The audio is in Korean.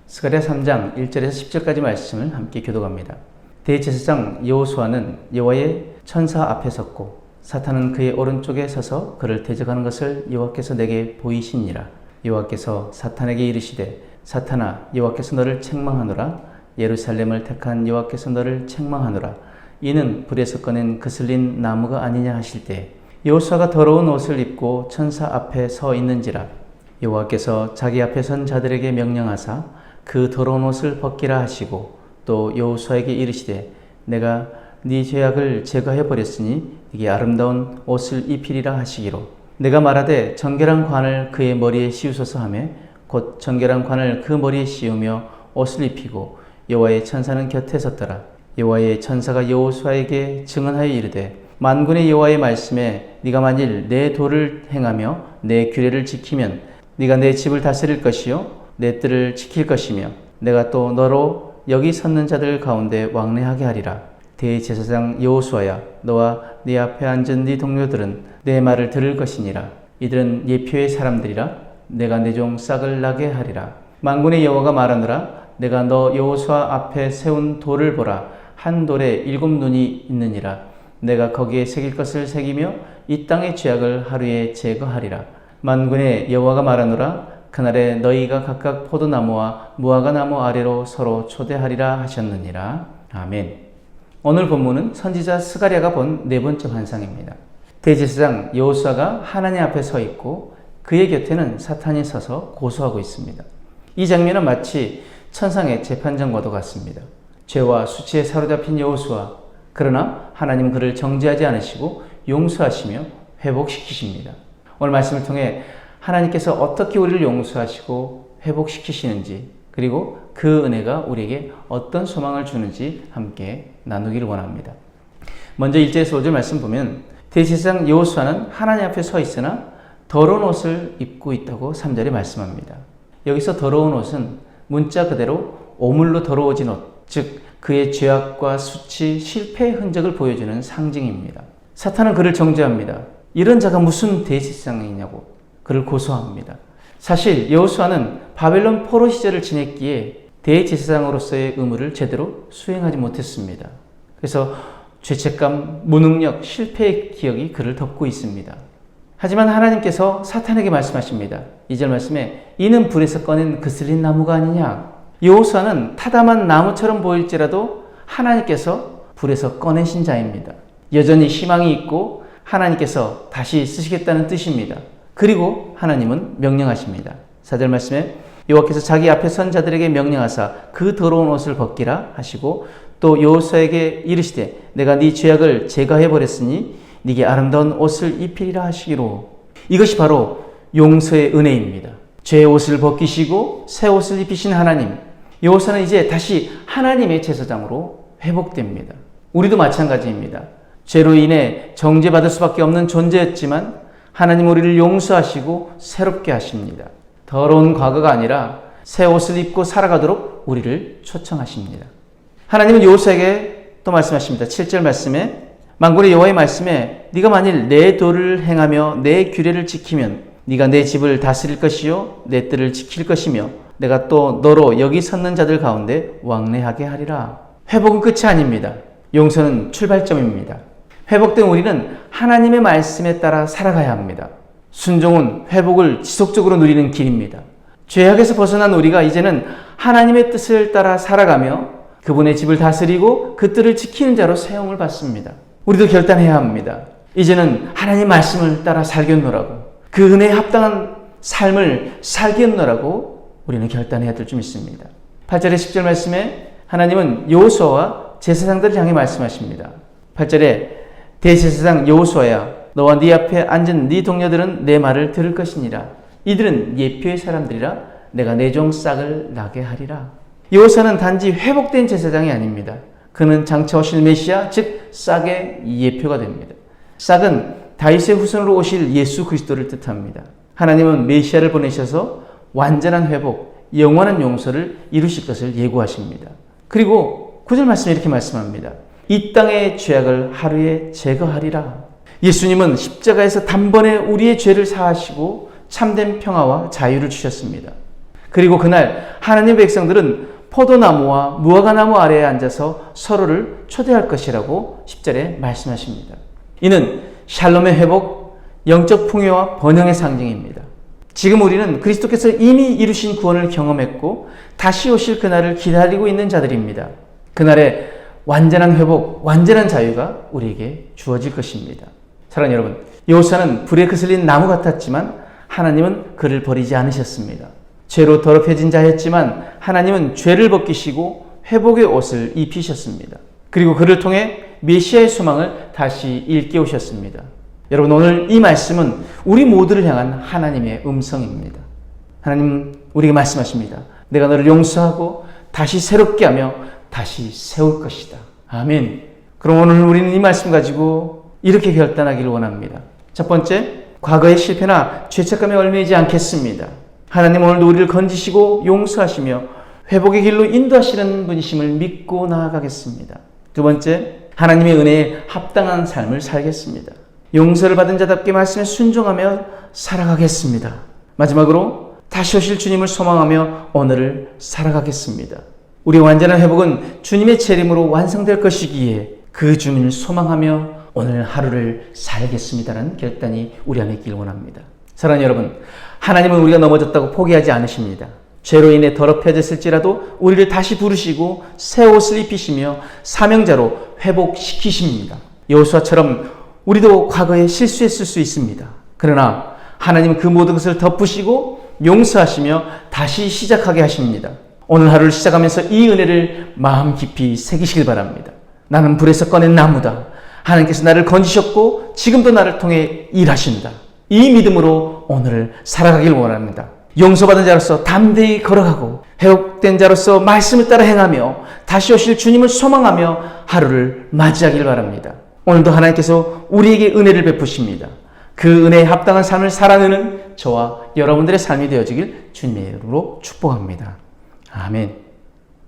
스가랴 3장 1절에서 10절까지 말씀을 함께 교독합니다. 대제사장 여호수아는 여호와의 천사 앞에 섰고 사탄은 그의 오른쪽에 서서 그를 대적하는 것을 여호와께서 내게 보이시니라. 여호와께서 사탄에게 이르시되 사탄아, 여호와께서 너를 책망하노라. 예루살렘을 택한 여호와께서 너를 책망하노라. 이는 불에서 꺼낸 그슬린 나무가 아니냐 하실 때 여호수아가 더러운 옷을 입고 천사 앞에 서 있는지라. 여호와께서 자기 앞에 선 자들에게 명령하사 그 더러운 옷을 벗기라 하시고 또 여호수아에게 이르시되 내가 네 죄악을 제거해 버렸으니 네게 아름다운 옷을 입히리라 하시기로 내가 말하되 정결한 관을 그의 머리에 씌우소서 하며 곧 정결한 관을 그 머리에 씌우며 옷을 입히고 여호와의 천사는 곁에 섰더라. 여호와의 천사가 여호수아에게 증언하여 이르되 만군의 여호와의 말씀에 네가 만일 내 도를 행하며 내 규례를 지키면 네가 내 집을 다스릴 것이요 내 뜰을 지킬 것이며 내가 또 너로 여기 섰는 자들 가운데 왕래하게 하리라. 대제사장 여호수아야, 너와 네 앞에 앉은 네 동료들은 내 말을 들을 것이니라. 이들은 예표의 사람들이라. 내가 내 종 싹을 나게 하리라. 만군의 여호와가 말하노라. 내가 너 여호수아 앞에 세운 돌을 보라. 한 돌에 7 눈이 있느니라. 내가 거기에 새길 것을 새기며 이 땅의 죄악을 하루에 제거하리라. 만군의 여호와가 말하노라. 그날에 너희가 각각 포도나무와 무화과나무 아래로 서로 초대하리라 하셨느니라. 아멘. 오늘 본문은 선지자 스가랴가 본 네 번째 환상입니다. 대제사장 여호수아가 하나님 앞에 서 있고 그의 곁에는 사탄이 서서 고소하고 있습니다. 이 장면은 마치 천상의 재판장과도 같습니다. 죄와 수치에 사로잡힌 여호수아, 그러나 하나님은 그를 정죄하지 않으시고 용서하시며 회복시키십니다. 오늘 말씀을 통해 하나님께서 어떻게 우리를 용서하시고 회복시키시는지, 그리고 그 은혜가 우리에게 어떤 소망을 주는지 함께 나누기를 원합니다. 먼저 1절에서 5절 말씀 보면 대제사장 여호수아는 하나님 앞에 서 있으나 더러운 옷을 입고 있다고 3절에 말씀합니다. 여기서 더러운 옷은 문자 그대로 오물로 더러워진 옷, 즉 그의 죄악과 수치, 실패의 흔적을 보여주는 상징입니다. 사탄은 그를 정죄합니다. 이런 자가 무슨 대제사장이냐고 그를 고소합니다. 사실 여호수아는 바벨론 포로 시절을 지냈기에 대제사장으로서의 의무를 제대로 수행하지 못했습니다. 그래서 죄책감, 무능력, 실패의 기억이 그를 덮고 있습니다. 하지만 하나님께서 사탄에게 말씀하십니다. 2절 말씀에 이는 불에서 꺼낸 그슬린 나무가 아니냐. 여호수아는 타담한 나무처럼 보일지라도 하나님께서 불에서 꺼내신 자입니다. 여전히 희망이 있고 하나님께서 다시 쓰시겠다는 뜻입니다. 그리고 하나님은 명령하십니다. 4절 말씀에 여호와께서 자기 앞에 선 자들에게 명령하사 그 더러운 옷을 벗기라 하시고 또 여호수아에게 이르시되 내가 네 죄악을 제거해 버렸으니 네게 아름다운 옷을 입히리라 하시기로. 이것이 바로 용서의 은혜입니다. 죄의 옷을 벗기시고 새 옷을 입히신 하나님. 여호수아는 이제 다시 하나님의 제사장으로 회복됩니다. 우리도 마찬가지입니다. 죄로 인해 정죄받을 수밖에 없는 존재였지만 하나님 우리를 용서하시고 새롭게 하십니다. 더러운 과거가 아니라 새 옷을 입고 살아가도록 우리를 초청하십니다. 하나님은 여호수아에게 또 말씀하십니다. 7절 말씀에 만군의 여호와의 말씀에 네가 만일 내 도를 행하며 내 규례를 지키면 네가 내 집을 다스릴 것이요 내 뜰을 지킬 것이며 내가 또 너로 여기 섰는 자들 가운데 왕래하게 하리라. 회복은 끝이 아닙니다. 용서는 출발점입니다. 회복된 우리는 하나님의 말씀에 따라 살아가야 합니다. 순종은 회복을 지속적으로 누리는 길입니다. 죄악에서 벗어난 우리가 이제는 하나님의 뜻을 따라 살아가며 그분의 집을 다스리고 그 뜰을 지키는 자로 세움을 받습니다. 우리도 결단해야 합니다. 이제는 하나님의 말씀을 따라 살겠노라고, 그 은혜에 합당한 삶을 살겠노라고 우리는 결단해야 될 줄 믿습니다. 8절의 10절 말씀에 하나님은 여호수아와 제사장들을 향해 말씀하십니다. 8절에 대제사장 여호수아야, 너와 네 앞에 앉은 네 동료들은 내 말을 들을 것이니라. 이들은 예표의 사람들이라. 내가 내 종 싹을 나게 하리라. 여호수아는 단지 회복된 제사장이 아닙니다. 그는 장차 오실 메시아, 즉 싹의 예표가 됩니다. 싹은 다윗의 후손으로 오실 예수 그리스도를 뜻합니다. 하나님은 메시아를 보내셔서 완전한 회복, 영원한 용서를 이루실 것을 예고하십니다. 그리고 9절 말씀에 이렇게 말씀합니다. 이 땅의 죄악을 하루에 제거하리라. 예수님은 십자가에서 단번에 우리의 죄를 사하시고 참된 평화와 자유를 주셨습니다. 그리고 그날 하나님의 백성들은 포도나무와 무화과나무 아래에 앉아서 서로를 초대할 것이라고 10절에 말씀하십니다. 이는 샬롬의 회복, 영적 풍요와 번영의 상징입니다. 지금 우리는 그리스도께서 이미 이루신 구원을 경험했고 다시 오실 그날을 기다리고 있는 자들입니다. 그날에 완전한 회복, 완전한 자유가 우리에게 주어질 것입니다. 사랑하는 여러분, 여호수아는 불에 그슬린 나무 같았지만 하나님은 그를 버리지 않으셨습니다. 죄로 더럽혀진 자였지만 하나님은 죄를 벗기시고 회복의 옷을 입히셨습니다. 그리고 그를 통해 메시아의 소망을 다시 일깨우셨습니다. 여러분, 오늘 이 말씀은 우리 모두를 향한 하나님의 음성입니다. 하나님 우리에게 말씀하십니다. 내가 너를 용서하고 다시 새롭게 하며 다시 세울 것이다. 아멘. 그럼 오늘 우리는 이 말씀 가지고 이렇게 결단하기를 원합니다. 첫 번째, 과거의 실패나 죄책감에 얽매이지 않겠습니다. 하나님 오늘도 우리를 건지시고 용서하시며 회복의 길로 인도하시는 분이심을 믿고 나아가겠습니다. 두 번째, 하나님의 은혜에 합당한 삶을 살겠습니다. 용서를 받은 자답게 말씀에 순종하며 살아가겠습니다. 마지막으로 다시 오실 주님을 소망하며 오늘을 살아가겠습니다. 우리의 완전한 회복은 주님의 재림으로 완성될 것이기에 그 주님을 소망하며 오늘 하루를 살겠습니다라는 결단이 우리 안에 있길 원합니다. 사랑하는 여러분, 하나님은 우리가 넘어졌다고 포기하지 않으십니다. 죄로 인해 더럽혀졌을지라도 우리를 다시 부르시고 새 옷을 입히시며 사명자로 회복시키십니다. 여호수아처럼 우리도 과거에 실수했을 수 있습니다. 그러나 하나님은 그 모든 것을 덮으시고 용서하시며 다시 시작하게 하십니다. 오늘 하루를 시작하면서 이 은혜를 마음 깊이 새기시길 바랍니다. 나는 불에서 꺼낸 나무다. 하나님께서 나를 건지셨고 지금도 나를 통해 일하신다. 이 믿음으로 오늘을 살아가길 원합니다. 용서받은 자로서 담대히 걸어가고 회복된 자로서 말씀을 따라 행하며 다시 오실 주님을 소망하며 하루를 맞이하길 바랍니다. 오늘도 하나님께서 우리에게 은혜를 베푸십니다. 그 은혜에 합당한 삶을 살아내는 저와 여러분들의 삶이 되어지길 주님의 이름으로 축복합니다. 아멘.